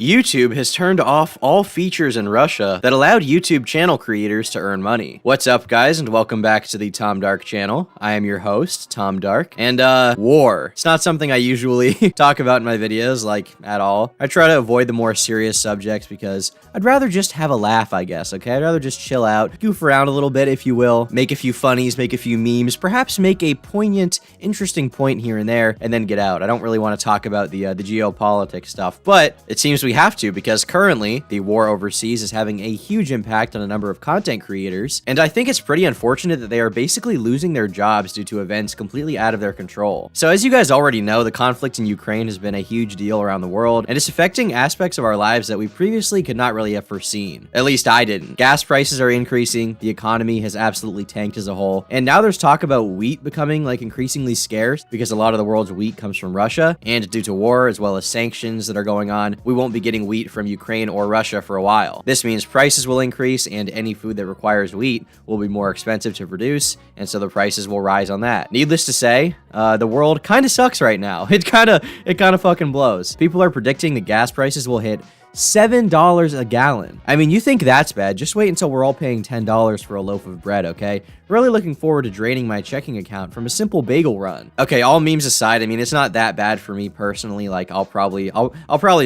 YouTube has turned off all features in Russia that allowed YouTube channel creators to earn money. What's up, guys, and welcome back to the Tom Dark channel. I am your host, Tom Dark, and war. It's not something I usually talk about in my videos, like, at all. I try to avoid the more serious subjects because I'd rather just have a laugh, I guess, okay? I'd rather just chill out, goof around a little bit, if you will, make a few funnies, make a few memes, perhaps make a poignant, interesting point here and there, and then get out. I don't really want to talk about the geopolitics stuff, but it seems we have to because currently the war overseas is having a huge impact on a number of content creators, and I think it's pretty unfortunate that they are basically losing their jobs due to events completely out of their control. So as you guys already know, the conflict in Ukraine has been a huge deal around the world, and it's affecting aspects of our lives that we previously could not really have foreseen. At least I didn't. Gas prices are increasing, the economy has absolutely tanked as a whole, and now there's talk about wheat becoming like increasingly scarce because a lot of the world's wheat comes from Russia, and due to war as well as sanctions that are going on, we won't be getting wheat from Ukraine or Russia for a while. This means prices will increase, and any food that requires wheat will be more expensive to produce, and so the prices will rise on that. Needless to say, the world kind of sucks right now. It kind of fucking blows. People are predicting the gas prices will hit $7 a gallon. I mean, you think that's bad? Just wait until we're all paying $10 for a loaf of bread, okay? Really looking forward to draining my checking account from a simple bagel run. Okay, all memes aside, I mean, it's not that bad for me personally. Like, I'll probably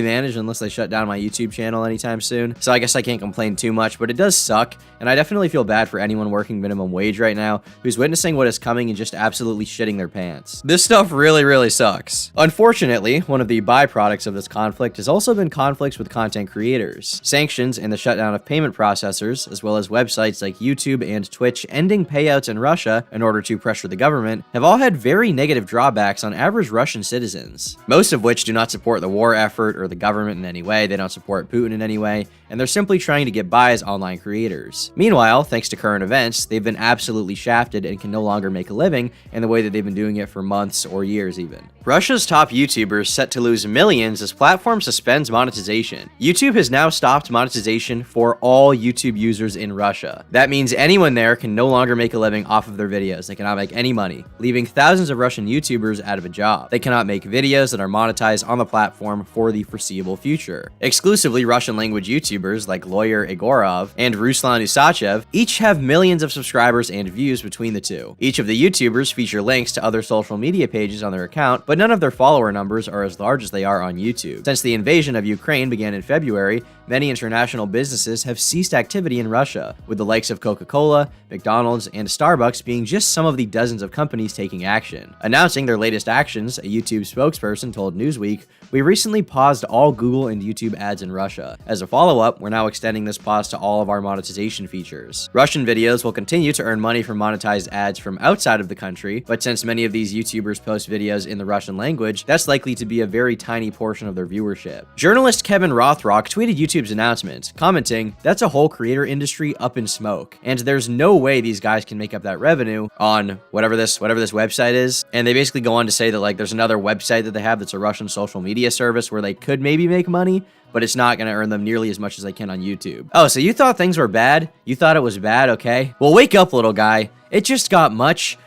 manage unless they shut down my YouTube channel anytime soon. So I guess I can't complain too much, but it does suck. And I definitely feel bad for anyone working minimum wage right now who's witnessing what is coming and just absolutely shitting their pants. This stuff really sucks. Unfortunately, one of the byproducts of this conflict has also been conflicts with content creators. Sanctions and the shutdown of payment processors, as well as websites like YouTube and Twitch ending payouts in Russia in order to pressure the government, have all had very negative drawbacks on average Russian citizens, most of which do not support the war effort or the government in any way. They don't support Putin in any way, and they're simply trying to get by as online creators. Meanwhile, thanks to current events, they've been absolutely shafted and can no longer make a living in the way that they've been doing it for months or years even. Russia's top YouTubers set to lose millions as platform suspends monetization. YouTube has now stopped monetization for all YouTube users in Russia. That means anyone there can no longer make a living off of their videos. They cannot make any money, leaving thousands of Russian YouTubers out of a job. They cannot make videos that are monetized on the platform for the foreseeable future. Exclusively Russian language YouTubers like Lawyer Egorov and Ruslan Usachev each have millions of subscribers and views between the two. Each of the YouTubers feature links to other social media pages on their account, but none of their follower numbers are as large as they are on YouTube. Since the invasion of Ukraine began in February, many international businesses have ceased activity in Russia, with the likes of Coca-Cola, McDonald's, and Starbucks being just some of the dozens of companies taking action. Announcing their latest actions, a YouTube spokesperson told Newsweek, "We recently paused all Google and YouTube ads in Russia. As a follow-up, we're now extending this pause to all of our monetization features. Russian videos will continue to earn money from monetized ads from outside of the country, but since many of these YouTubers post videos in the Russian language, that's likely to be a very tiny portion of their viewership." Journalist Kevin Rothrock tweeted YouTube's announcement, commenting, "That's a whole creator industry up in smoke, and there's no way these guys can make up that revenue on whatever this website is." And they basically go on to say that, like, there's another website that they have that's a Russian social media service where they could maybe make money, but it's not going to earn them nearly as much as they can on YouTube. Oh, so you thought things were bad? You thought it was bad, okay? Well, wake up, little guy. It just got much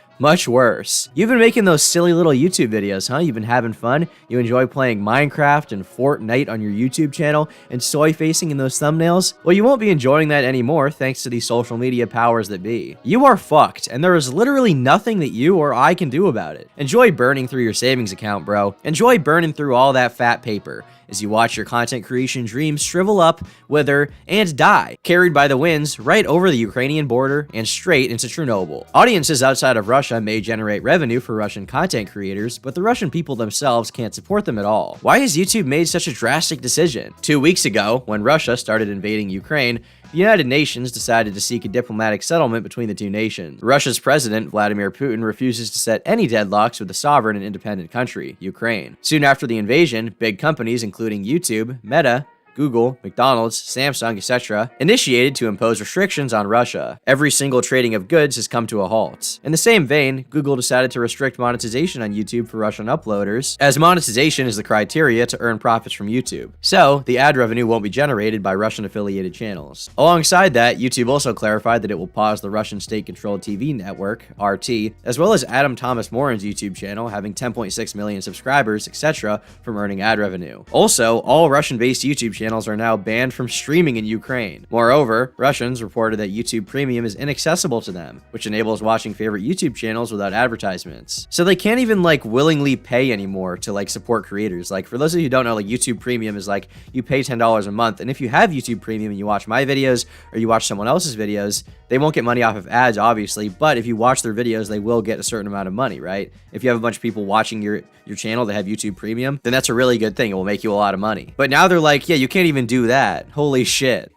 worse. You've been making those silly little YouTube videos, huh? You've been having fun. You enjoy playing Minecraft and Fortnite on your YouTube channel and soy facing in those thumbnails? Well, you won't be enjoying that anymore thanks to the social media powers that be. You are fucked, and there is literally nothing that you or I can do about it. Enjoy burning through your savings account, bro. Enjoy burning through all that fat paper as you watch your content creation dreams shrivel up, wither, and die, carried by the winds right over the Ukrainian border and straight into Chernobyl. Audiences outside of Russia may generate revenue for Russian content creators, but the Russian people themselves can't support them at all. Why has YouTube made such a drastic decision? 2 weeks ago, when Russia started invading Ukraine, the United Nations decided to seek a diplomatic settlement between the two nations. Russia's president, Vladimir Putin, refuses to set any deadlocks with a sovereign and independent country, Ukraine. Soon after the invasion, big companies including YouTube, Meta, Google, McDonald's, Samsung, etc., initiated to impose restrictions on Russia. Every single trading of goods has come to a halt. In the same vein, Google decided to restrict monetization on YouTube for Russian uploaders, as monetization is the criteria to earn profits from YouTube. So, the ad revenue won't be generated by Russian-affiliated channels. Alongside that, YouTube also clarified that it will pause the Russian state-controlled TV network, RT, as well as Adam Thomas Morin's YouTube channel, having 10.6 million subscribers, etc., from earning ad revenue. Also, all Russian-based YouTube channels are now banned from streaming in Ukraine. Moreover, Russians reported that YouTube Premium is inaccessible to them, which enables watching favorite YouTube channels without advertisements. So they can't even willingly pay anymore to support creators. For those of you who don't know, YouTube Premium is you pay $10 a month, and if you have YouTube Premium and you watch my videos or you watch someone else's videos, they won't get money off of ads, obviously, but if you watch their videos, they will get a certain amount of money, right? If you have a bunch of people watching your channel that have YouTube Premium, then that's a really good thing. It will make you a lot of money. But now they're yeah, you can't even do that. Holy shit.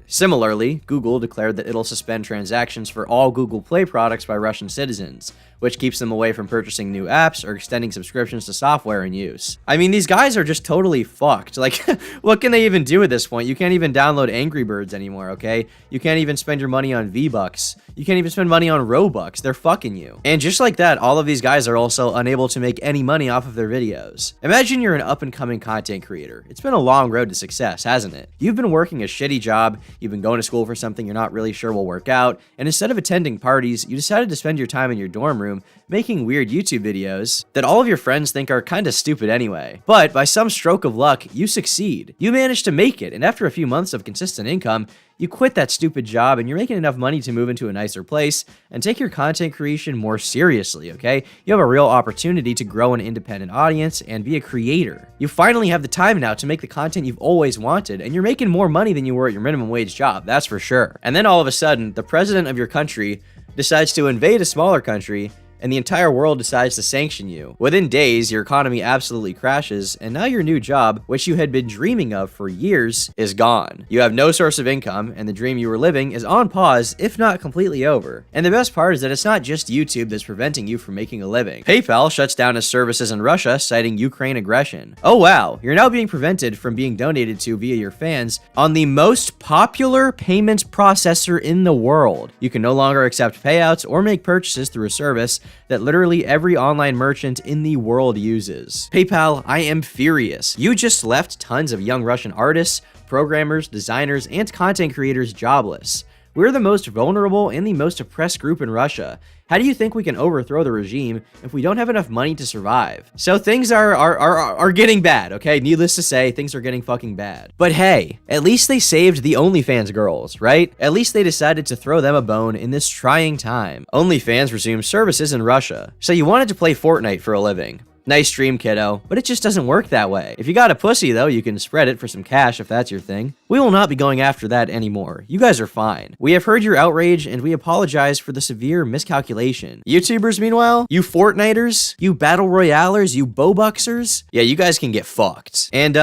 Similarly, Google declared that it'll suspend transactions for all Google Play products by Russian citizens, which keeps them away from purchasing new apps or extending subscriptions to software in use. I mean, these guys are just totally fucked. What can they even do at this point? You can't even download Angry Birds anymore, okay? You can't even spend your money on V-Bucks. You can't even spend money on Robux. They're fucking you. And just like that, all of these guys are also unable to make any money off of their videos. Imagine you're an up-and-coming content creator. It's been a long road to success, hasn't it? You've been working a shitty job, you've been going to school for something you're not really sure will work out, and instead of attending parties, you decided to spend your time in your dorm room making weird YouTube videos that all of your friends think are kinda stupid anyway. But by some stroke of luck, you succeed. You manage to make it, and after a few months of consistent income, you quit that stupid job and you're making enough money to move into a nicer place and take your content creation more seriously, okay? You have a real opportunity to grow an independent audience and be a creator. You finally have the time now to make the content you've always wanted, and you're making more money than you were at your minimum wage job, that's for sure. And then all of a sudden, the president of your country decides to invade a smaller country, and the entire world decides to sanction you. Within days, your economy absolutely crashes, and now your new job, which you had been dreaming of for years, is gone. You have no source of income, and the dream you were living is on pause, if not completely over. And the best part is that it's not just YouTube that's preventing you from making a living. PayPal shuts down its services in Russia, citing Ukraine aggression. Oh wow, you're now being prevented from being donated to via your fans on the most popular payments processor in the world. You can no longer accept payouts or make purchases through a service that literally every online merchant in the world uses. PayPal, I am furious. You just left tons of young Russian artists, programmers, designers, and content creators jobless. We're the most vulnerable and the most oppressed group in Russia. How do you think we can overthrow the regime if we don't have enough money to survive? So things are getting bad, okay? Needless to say, things are getting fucking bad. But hey, at least they saved the OnlyFans girls, right? At least they decided to throw them a bone in this trying time. OnlyFans resumed services in Russia. So you wanted to play Fortnite for a living. Nice dream, kiddo, but it just doesn't work that way. If you got a pussy, though, you can spread it for some cash if that's your thing. We will not be going after that anymore. You guys are fine. We have heard your outrage, and we apologize for the severe miscalculation. YouTubers, meanwhile, you Fortniters, you Battle Royalers, you Bobuxers, yeah, you guys can get fucked. And,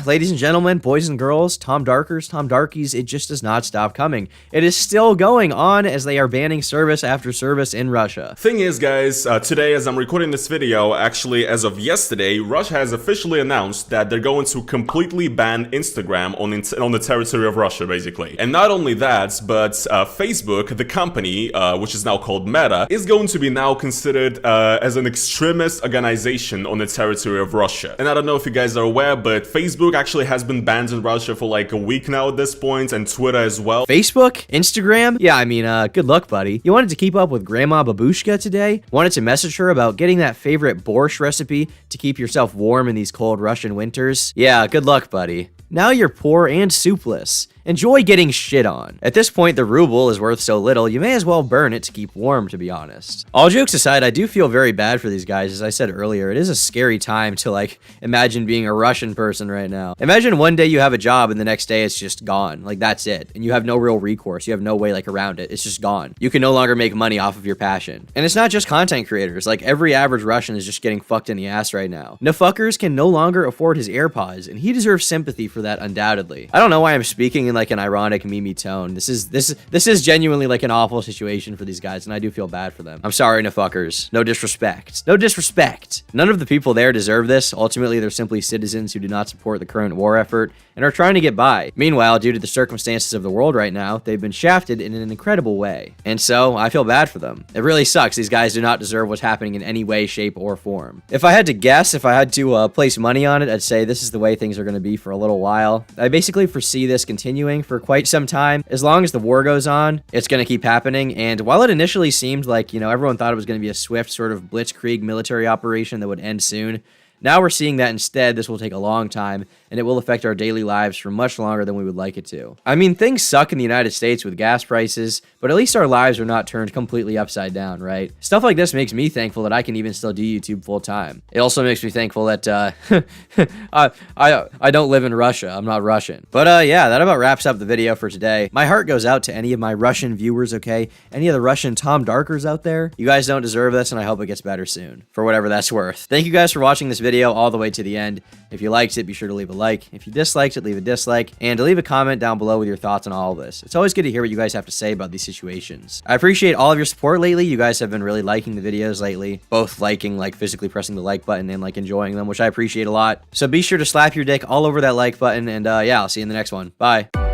ladies and gentlemen, boys and girls, Tom Darkers, Tom Darkies, it just does not stop coming. It is still going on as they are banning service after service in Russia. Thing is, guys, today as I'm recording this video, actually, as of yesterday, Russia has officially announced that they're going to completely ban Instagram on the territory of Russia, basically. And not only that, but Facebook, the company, which is now called Meta, is going to be now considered as an extremist organization on the territory of Russia. And I don't know if you guys are aware, but Facebook actually has been banned in Russia for like a week now at this point, and Twitter as well. Facebook? Instagram? Yeah, I mean, good luck, buddy. You wanted to keep up with Grandma Babushka today? Wanted to message her about getting that favorite borscht recipe to keep yourself warm in these cold Russian winters? Yeah, good luck, buddy. Now you're poor and soupless. Enjoy getting shit on. At this point, the ruble is worth so little, you may as well burn it to keep warm, to be honest. All jokes aside, I do feel very bad for these guys. As I said earlier, it is a scary time to, imagine being a Russian person right now. Imagine one day you have a job and the next day it's just gone. That's it. And you have no real recourse. You have no way, around it. It's just gone. You can no longer make money off of your passion. And it's not just content creators. Every average Russian is just getting fucked in the ass right now. Nafuckers can no longer afford his AirPods, and he deserves sympathy for that undoubtedly. I don't know why I'm speaking in like an ironic meme tone. This is genuinely like an awful situation for these guys, and I do feel bad for them. I'm sorry, Nafuckers. No disrespect. No disrespect. None of the people there deserve this. Ultimately, they're simply citizens who do not support the current war effort and are trying to get by. Meanwhile, due to the circumstances of the world right now, they've been shafted in an incredible way. And so, I feel bad for them. It really sucks. These guys do not deserve what's happening in any way, shape, or form. If I had to guess, if I had to place money on it, I'd say this is the way things are going to be for a little while. I basically foresee this continuing for quite some time. As long as the war goes on, it's going to keep happening. And while it initially seemed like, everyone thought it was going to be a swift sort of blitzkrieg military operation that would end soon, now we're seeing that instead this will take a long time, and it will affect our daily lives for much longer than we would like it to. I mean, things suck in the United States with gas prices, but at least our lives are not turned completely upside down, right? Stuff like this makes me thankful that I can even still do YouTube full time. It also makes me thankful that I don't live in Russia. I'm not Russian. But yeah, that about wraps up the video for today. My heart goes out to any of my Russian viewers, okay? Any of the Russian Tom Darkers out there? You guys don't deserve this, and I hope it gets better soon, for whatever that's worth. Thank you guys for watching this video all the way to the end. If you liked it, be sure to leave a like. If you disliked it, leave a dislike, and leave a comment down below with your thoughts on all of this. It's always good to hear what you guys have to say about these situations. I appreciate all of your support lately. You guys have been really liking the videos lately, both liking, like physically pressing the like button, and like enjoying them, which I appreciate a lot. So be sure to slap your dick all over that like button, and yeah, I'll see you in the next one. Bye.